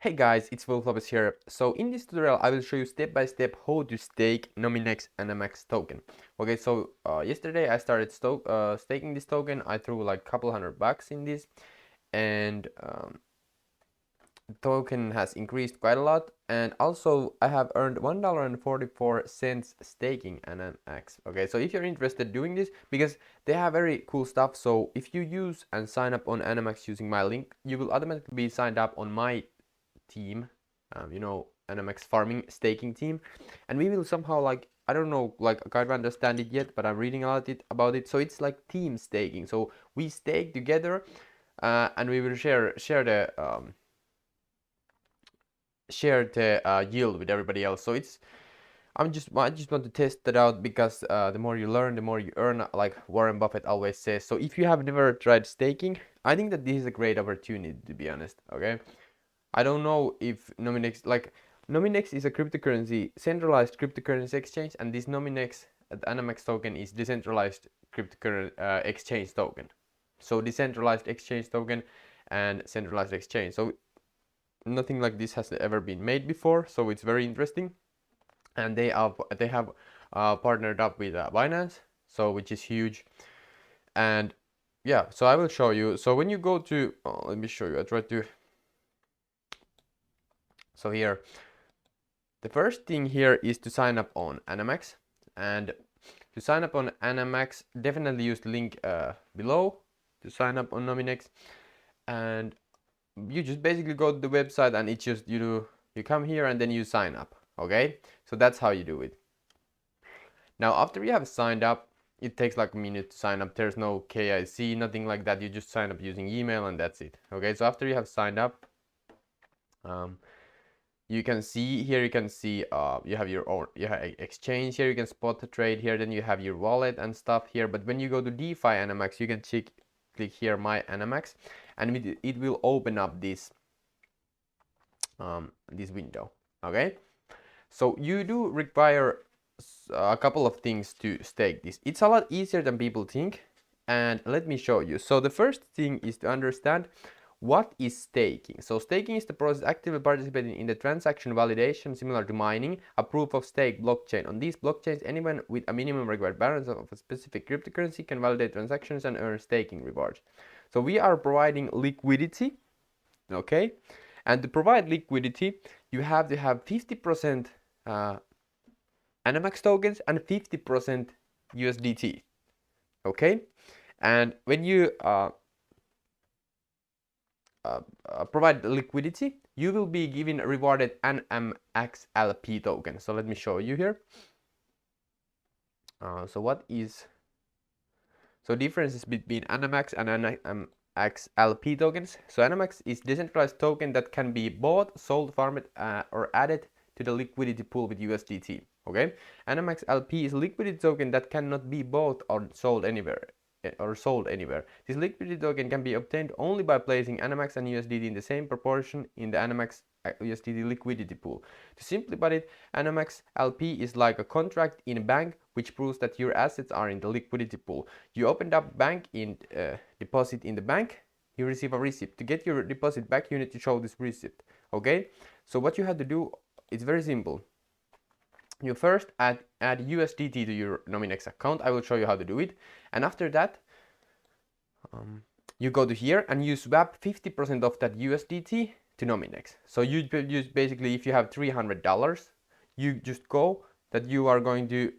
Hey guys, it's volatile here. So in this tutorial, I will show you step by step how to stake Nominex NMX token. Okay, so yesterday I started staking this token. I threw like a couple $100 in this, and the token has increased quite a lot. And also I have earned $1.44 staking NMX. Okay, so if you're interested doing this, because they have very cool stuff. So if you use and sign up on NMX using my link, you will automatically be signed up on my team, NMX farming staking team, and we will somehow, like, I don't know, like, I can't understand it yet, but I'm reading about it. So it's like team staking. So we stake together, and we will share the yield with everybody else. So I just want to test that out, because the more you learn, the more you earn, like Warren Buffett always says. So if you have never tried staking, I think that this is a great opportunity, to be honest. Okay, I don't know if Nominex is a cryptocurrency, centralized cryptocurrency exchange, and this Nominex, the NMX token, is decentralized cryptocurrency exchange token. So decentralized exchange token and centralized exchange. So nothing like this has ever been made before. So it's very interesting, and they have partnered up with Binance, so which is huge. And yeah, so I will show you. So when you go to, let me show you. I try to. So here, the first thing here is to sign up on NMX, and to sign up on NMX, definitely use the link below to sign up on Nominex, and you just basically go to the website, and it's just you come here and then you sign up. Okay, so that's how you do it. Now after you have signed up, it takes like a minute to sign up. There's no KIC, nothing like that. You just sign up using email, and that's it. Okay, so after you have signed up, you can see here, you have your own exchange here, you can spot the trade here, then you have your wallet and stuff here. But when you go to DeFi NMX, you can click here my NMX, and it will open up this this window. Okay, so you do require a couple of things to stake this. It's a lot easier than people think, and let me show you. So the first thing is to understand what is staking. So staking is the process actively participating in the transaction validation, similar to mining, a proof of stake blockchain. On these blockchains, anyone with a minimum required balance of a specific cryptocurrency can validate transactions and earn staking rewards. So we are providing liquidity, okay? And to provide liquidity, you have to have 50% NMX tokens and 50% USDT, okay? And when you provide liquidity, you will be given rewarded NMX LP token. So let me show you here. So differences between NMX and NMX LP tokens. So NMX is decentralized token that can be bought, sold, farmed, or added to the liquidity pool with USDT. Okay, NMX LP is a liquidity token that cannot be bought or sold anywhere. This liquidity token can be obtained only by placing NMX and USDT in the same proportion in the NMX USDT liquidity pool. To simplify it, NMX LP is like a contract in a bank which proves that your assets are in the liquidity pool. You opened up bank in deposit in the bank, you receive a receipt. To get your deposit back, you need to show this receipt. Okay, so what you have to do, it's very simple. You first add USDT to your Nominex account. I will show you how to do it. And after that, you go to here and you swap 50% of that USDT to Nominex. So you use, basically, if you have $300, you just go that you are going to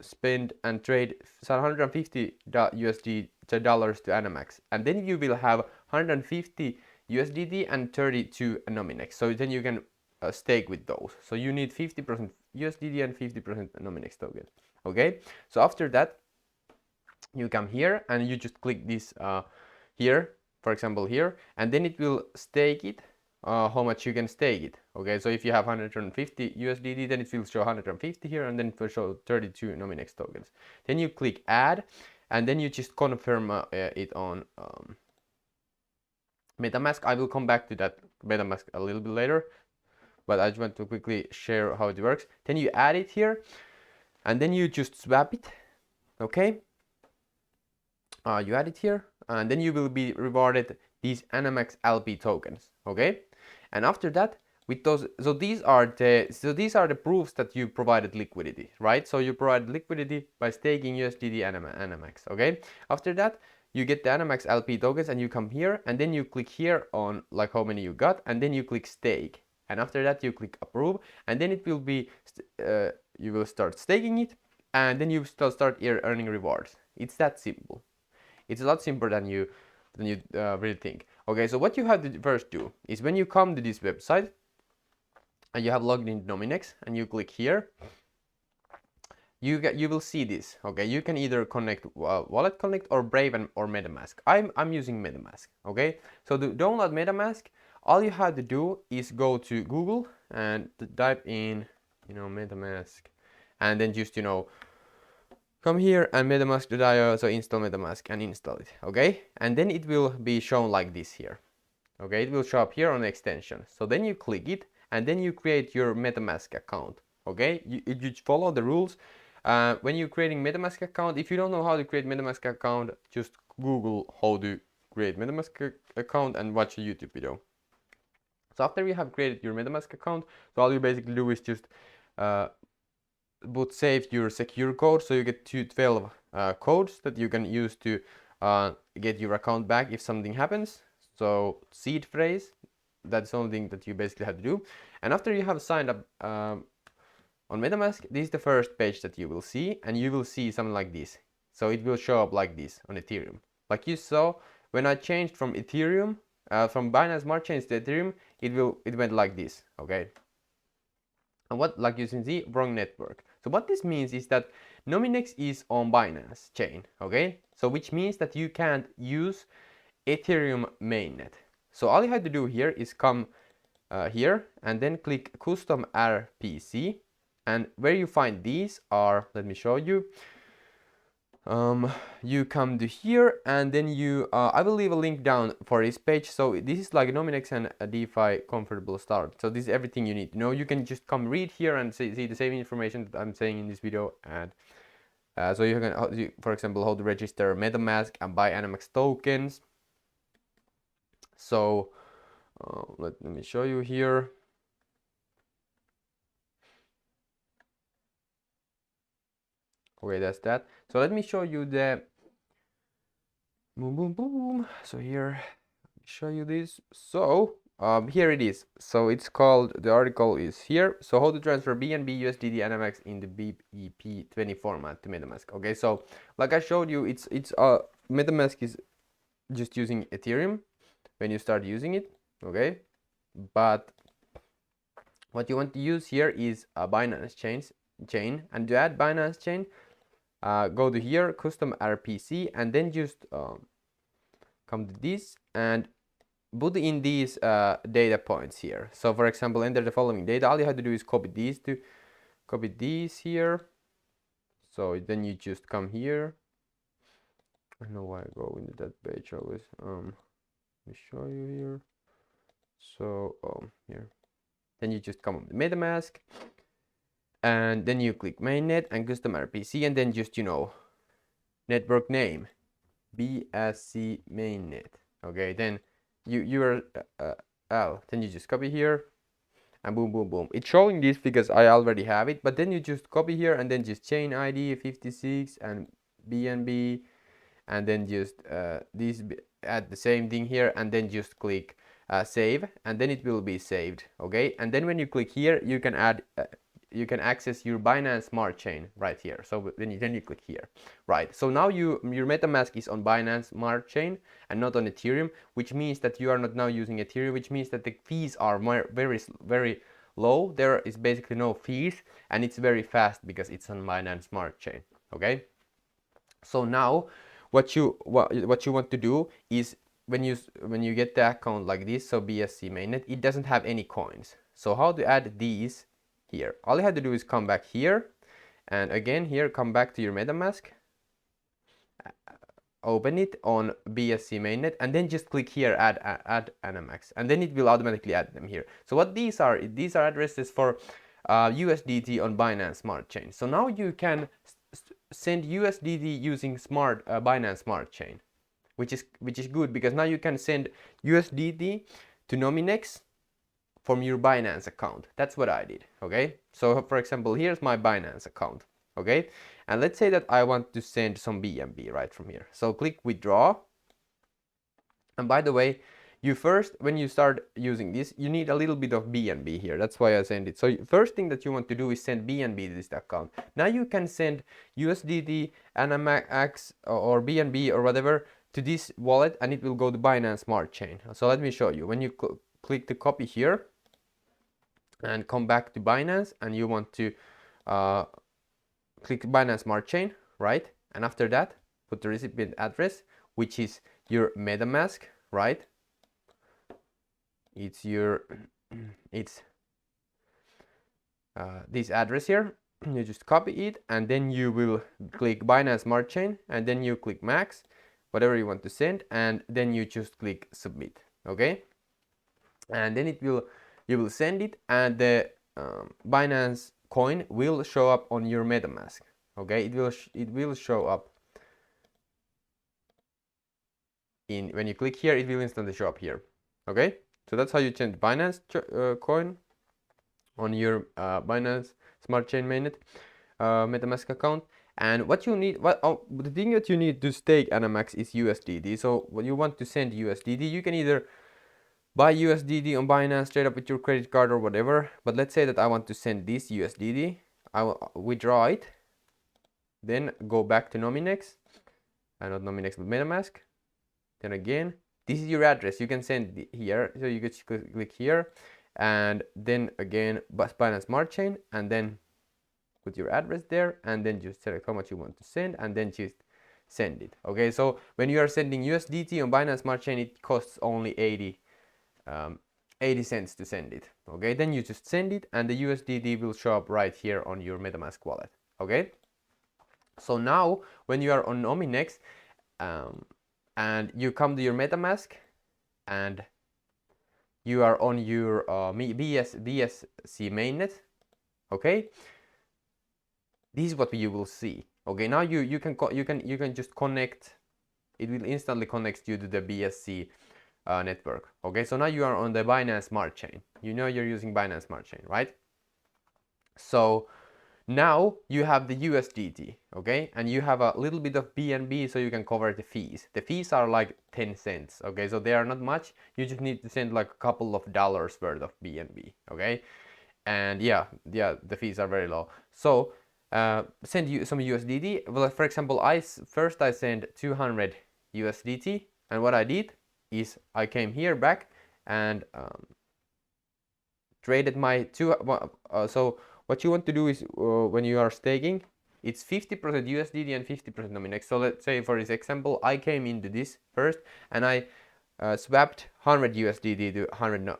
spend and trade $150 USD dollars to NMX, and then you will have 150 USDT and 32 Nominex. So then you can stake with those. So you need 50% USDT and 50% Nominex token. Okay, so after that, you come here and you just click this here, for example here, and then it will stake it, how much you can stake it. Okay, so if you have 150 USDT, then it will show 150 here, and then it will show 32 Nominex tokens. Then you click add, and then you just confirm it on Metamask. I will come back to that Metamask a little bit later, but I just want to quickly share how it works. Then you add it here, and then you just swap it. Okay, you add it here, and then you will be rewarded these NMX LP tokens. Okay, And after that, with those, so these are the proofs that you provided liquidity, right? So you provide liquidity by staking USDT NMX. Okay. After that, you get the NMX LP tokens, and you come here, and then you click here on like how many you got, and then you click stake, and after that you click approve, and then it will be you will start staking it, and then you start earning rewards. It's that simple. It's a lot simpler than you really think. Okay, so what you have to first do is when you come to this website and you have logged into Nominex and you click here, you will see this. Okay, you can either connect Wallet Connect or Brave or Metamask. I'm using Metamask. Okay, so to download Metamask, all you have to do is go to Google and type in Metamask, and then just come here and metamask.io, so install Metamask and install it. Okay, and then it will be shown like this here. Okay, it will show up here on the extension. So then you click it, and then you create your Metamask account. Okay, you follow the rules. When you're creating Metamask account, if you don't know how to create Metamask account, just Google how to create Metamask account and watch a YouTube video. So after you have created your Metamask account, so all you basically do is just save your secure code, so you get 12 codes that you can use to get your account back if something happens. So seed phrase, that's the only thing that you basically have to do. And after you have signed up on Metamask, this is the first page that you will see, and you will see something like this. So it will show up like this on Ethereum. Like you saw when I changed from Ethereum, from Binance Smart Chain to Ethereum, it went like this. Okay. And what, like you can see, wrong network. So what this means is that Nominex is on Binance chain. Okay. So which means that you can't use Ethereum mainnet. So all you have to do here is come here and then click custom RPC, and where you find these are, let me show you. You come to here, and then you I will leave a link down for this page. So this is like Nominex and a DeFi comfortable start. So this is everything you need to know. You can just come read here and see the same information that I'm saying in this video. And so you can, for example, how to register Metamask and buy NMX tokens. So let me show you here. Okay, that's that. So let me show you the boom boom boom. So here, let me show you this. So here it is. So it's called, the article is here. So how to transfer BNB USDT NMX in the BIP20 format to Metamask. Okay, so like I showed you, it's Metamask is just using Ethereum when you start using it. Okay, but what you want to use here is a Binance chain, and to add Binance chain, go to here, custom RPC, and then just come to this and put in these data points here. So for example, enter the following data. All you have to do is copy these here. So then you just come here. I don't know why I go into that page always. Let me show you here. So here, then you just come on the Metamask, and then you click mainnet and custom RPC, and then just network name BSC mainnet. Okay, then URL, then you just copy here, and boom boom boom. It's showing this because I already have it, but then you just copy here and then just chain ID 56 and BNB, and then just add the same thing here, and then just click save, and then it will be saved. Okay, and then when you click here, you can add you can access your Binance Smart Chain right here. So then you click here, right? So now your Metamask is on Binance Smart Chain and not on Ethereum, which means that you are not now using Ethereum, which means that the fees are very low. There is basically no fees, and it's very fast because it's on Binance Smart Chain. Okay, so now what you want to do is, when you get the account like this, so BSC mainnet, it doesn't have any coins. So how to add these here? All you have to do is come back here, and again here, come back to your Metamask, open it on BSC mainnet, and then just click here, add NMX, and then it will automatically add them here. So what these are addresses for USDT on Binance Smart Chain. So now you can send USDT using Binance Smart Chain, which is good, because now you can send USDT to Nominex from your Binance account. That's what I did, okay? So for example, here's my Binance account, okay? And let's say that I want to send some BNB right from here. So click withdraw. And by the way, you first, when you start using this, you need a little bit of BNB here. That's why I send it. So first thing that you want to do is send BNB to this account. Now you can send USDT, NMX or BNB or whatever to this wallet, and it will go to Binance Smart Chain. So let me show you. When you click the copy here and come back to Binance, and you want to click Binance Smart Chain, right? And after that, put the recipient address, which is your Metamask, right? It's your this address here. You just copy it, and then you will click Binance Smart Chain, and then you click max, whatever you want to send, and then you just click submit, okay? And then you will send it, and the Binance coin will show up on your Metamask, okay? It will show up in, when you click here, it will instantly show up here, okay? So that's how you change Binance coin on your Binance Smart Chain mainnet Metamask account. And what you need, the thing that you need to stake NMX is USDT. So when you want to send USDT, you can either buy USDT on Binance straight up with your credit card or whatever. But let's say that I want to send this USDT. I will withdraw it, then go back to Nominex, not Nominex but Metamask. Then again, this is your address. You can send it here. So you just click here, and then again Binance Smart Chain, and then put your address there, and then just select how much you want to send, and then just send it. Okay, so when you are sending USDT on Binance Smart Chain, it costs only 80 cents to send it. Okay, then you just send it, and the USDT will show up right here on your Metamask wallet. Okay, so now when you are on Nominex, and you come to your Metamask, and you are on your BSC mainnet, okay, this is what you will see. Okay, now you can just connect. It will instantly connect you to the BSC network. Okay, so now you are on the Binance Smart Chain. You know you're using Binance Smart Chain, right? So now you have the USDT, okay, and you have a little bit of BNB, so you can cover the fees. The fees are like 10 cents, okay, so they are not much. You just need to send like a couple of dollars worth of BNB, okay, and yeah, the fees are very low. So send you some USDT. Well, for example, first I sent 200 USDT, and what I did is I came here back and traded my so what you want to do is when you are staking, it's 50% USDT and 50% Nominex. So let's say for this example, I came into this first, and I swapped 100 USDT to 100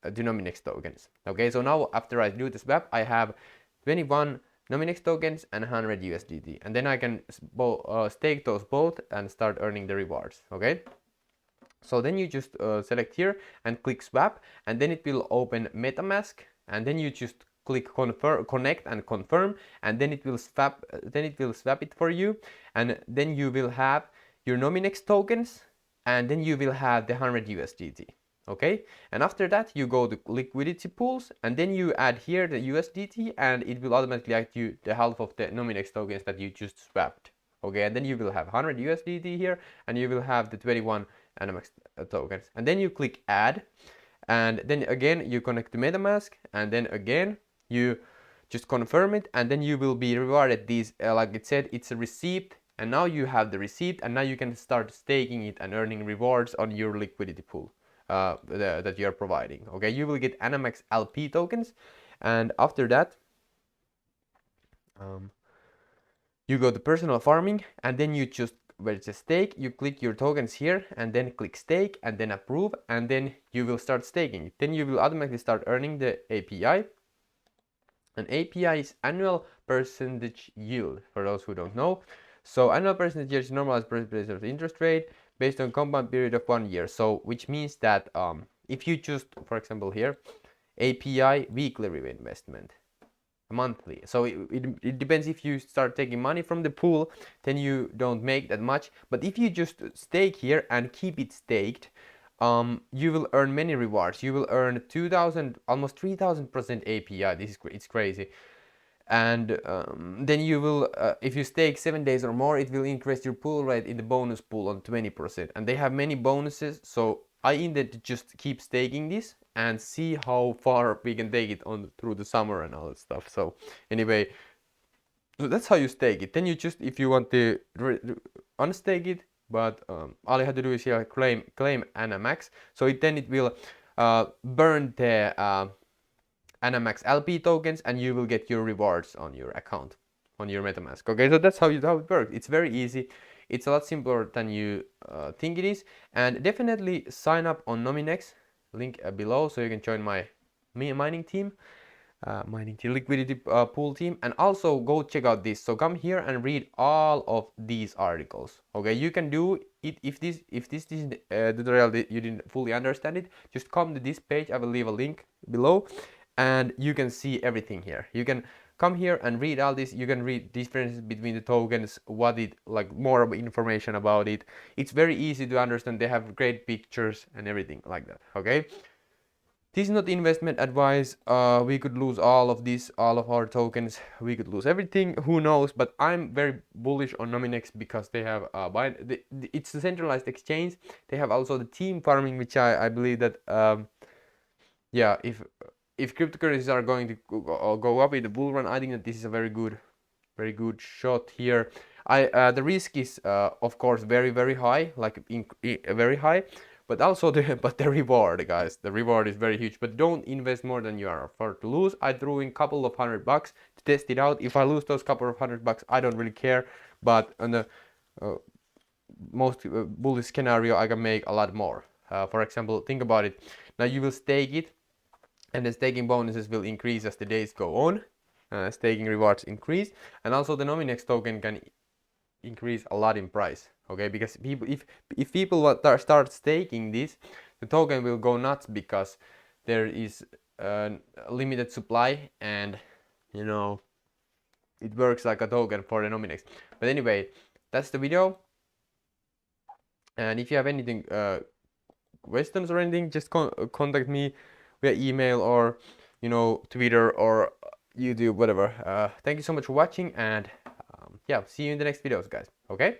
Nominex tokens. Okay, so now after I do the swap, I have 21 Nominex tokens and 100 USDT, and then I can stake those both and start earning the rewards. Okay, so then you just select here and click swap, and then it will open Metamask, and then you just click connect and confirm, and then it will swap it for you, and then you will have your Nominex tokens, and then you will have the 100 USDT. Okay, and after that you go to liquidity pools, and then you add here the USDT, and it will automatically add you the half of the Nominex tokens that you just swapped. Okay, and then you will have 100 USDT here, and you will have the 21 NMX tokens, and then you click add, and then again you connect to Metamask, and then again you just confirm it, and then you will be rewarded these like it said, it's a receipt, and now you have the receipt, and now you can start staking it and earning rewards on your liquidity pool that you are providing. Okay, you will get NMX LP tokens, and after that you go to personal farming, and then you just where it says stake, you click your tokens here, and then click stake, and then approve, and then you will start staking. Then you will automatically start earning the API. An API is annual percentage yield, for those who don't know. So annual percentage yield is normalized percentage of the interest rate based on compound period of 1 year. So which means that if you just, for example here, API weekly reinvestment, monthly. So it depends. If you start taking money from the pool, then you don't make that much. But if you just stake here and keep it staked, you will earn many rewards. You will earn 2,000, almost 3,000% API. It's crazy. And then you will, if you stake 7 days or more, it will increase your pool rate in the bonus pool on 20%. And they have many bonuses, so I intend to just keep staking this and see how far we can take it on through the summer and all that stuff. So anyway, so that's how you stake it. Then you just, if you want to unstake it, but all you have to do is here claim NMX. So then it will burn the NMX LP tokens, and you will get your rewards on your account, on your Metamask. Okay, so that's how it works. It's very easy. It's a lot simpler than you think it is. And definitely sign up on Nominex, link below, so you can join my mining team. Liquidity pool team, and also go check out this. So come here and read all of these articles. Okay, you can do it if this tutorial you didn't fully understand it, just come to this page. I will leave a link below and you can see everything here. You can come here and read all this. You can read differences between the tokens, what it like, more information about it. It's very easy to understand. They have great pictures and everything like that. Okay, this is not investment advice. We could lose all of this, all of our tokens. We could lose everything. Who knows? But I'm very bullish on Nominex because they have it's a centralized exchange. They have also the team farming, which I believe that yeah, if cryptocurrencies are going to go up in the bull run, I think that this is a very good shot here. The risk is of course very high, like very high. But also the reward, guys, the reward is very huge. But don't invest more than you are afford to lose. I threw in a couple of $100 to test it out. If I lose those couple of $100, I don't really care. But on the most bullish scenario, I can make a lot more. For example, think about it. Now you will stake it, and the staking bonuses will increase as the days go on. Staking rewards increase, and also the Nominex token can increase a lot in price. Okay, because people, if people start staking this, the token will go nuts because there is a limited supply, and you know, it works like a token for the Nominex. But anyway, that's the video. And if you have anything questions or anything, just contact me via email or Twitter or YouTube, whatever. Thank you so much for watching, and yeah, see you in the next videos, guys. Okay.